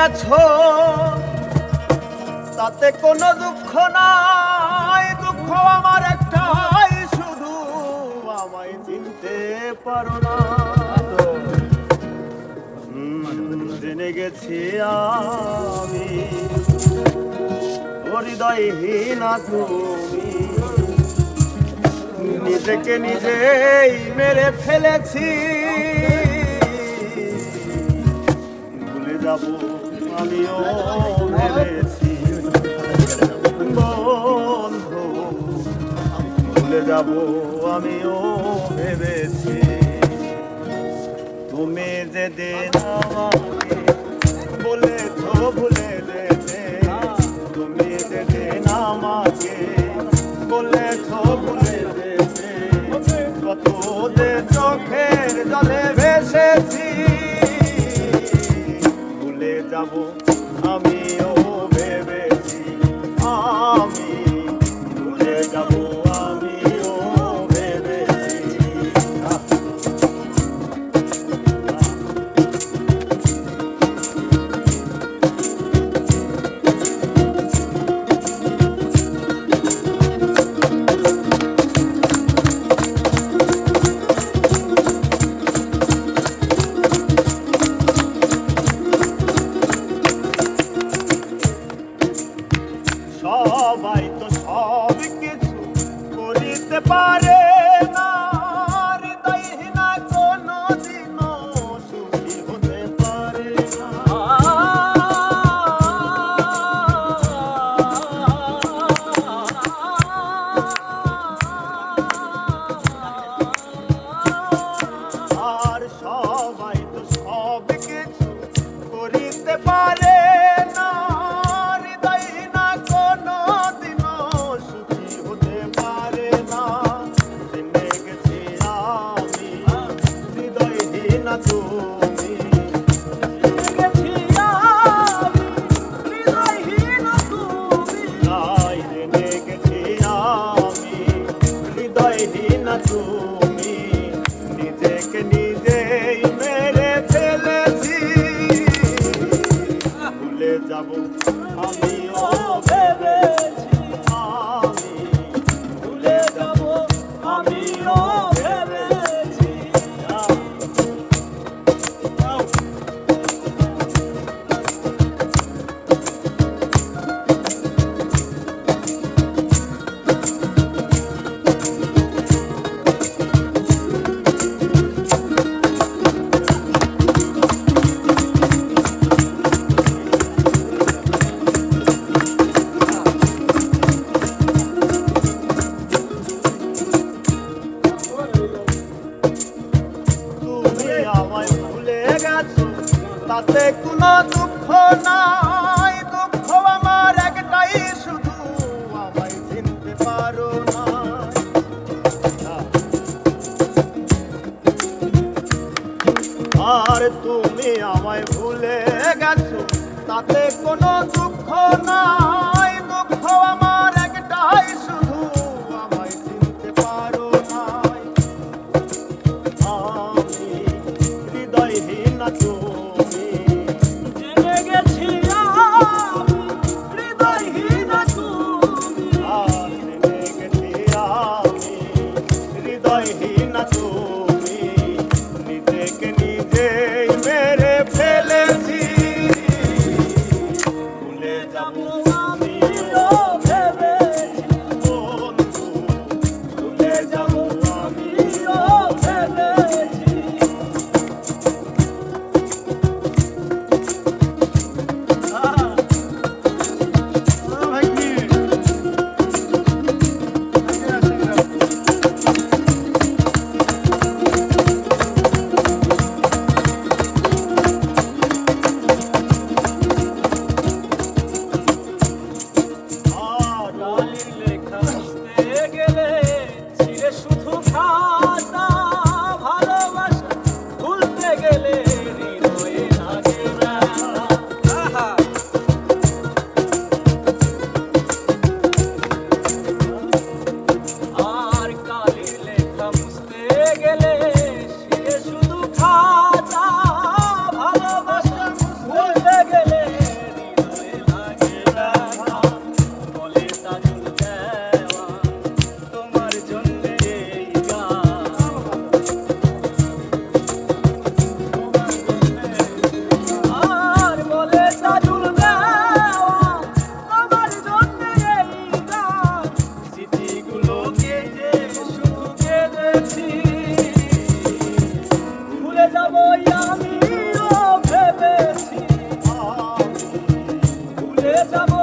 গেছো তাতে কোনো দুঃখ নাই, দুঃখ আমার একটাই, শুধু আমায় চিনতে পারো না। জেনে গেছি আমি হৃদয়হীনা তুমি, নিজেকে নিজেই মেরে ফেলেছি। ভুলে যাব আমিও ভেবেছি বন্ধু, ভুলে যাব আমিও ভেবেছি। তুমি যেদিন আমাকে বলেছ ভুলে যেতে, তুমি যেদিন আমাকে বলেছ ভুলে যেতে, কত যে চোখের জলে ভেসেছি। ভুলে যাব আমিও ভেবেছি, আমি ভুলে যাব আমিও ভেবেছি। সবাই তো সব কিছু করিতে পারে না, হৃদয়হীনা কোনো দিনও সুখী হতে পারে না। আর সবাই তো সব কিছু করিতে পারে না, তুমি হৃদয়হীনা তুমি, নাই জেনে গেছি আমি হৃদয়হীনা তুমি, নিজেকে নিজেই মেরে ফেলেছি। ভুলে যাব আমিও ভেবেছি, আমি ভুলে যাব আমিও ভেবেছি। তাতে কোনো দুঃখ নাই, দুঃখ আমার একটাই, শুধু আমায় চিনতে পারো না। আর তুমি আমায় ভুলে গেছো তাতে কোনো দুঃখ নাই, দুঃখ আমার একটাই, শুধু আমায় চিনতে পারো না। আমি হৃদয়হীনা তুমি, জেনে গেছি আমি হৃদয়হীনা তুমি, আর জেনে গেছি আমি হৃদয়হীনা তুমি, নিজেকে নিজেই মেরে ফেলেছি। ভুলে যাব আমি যাব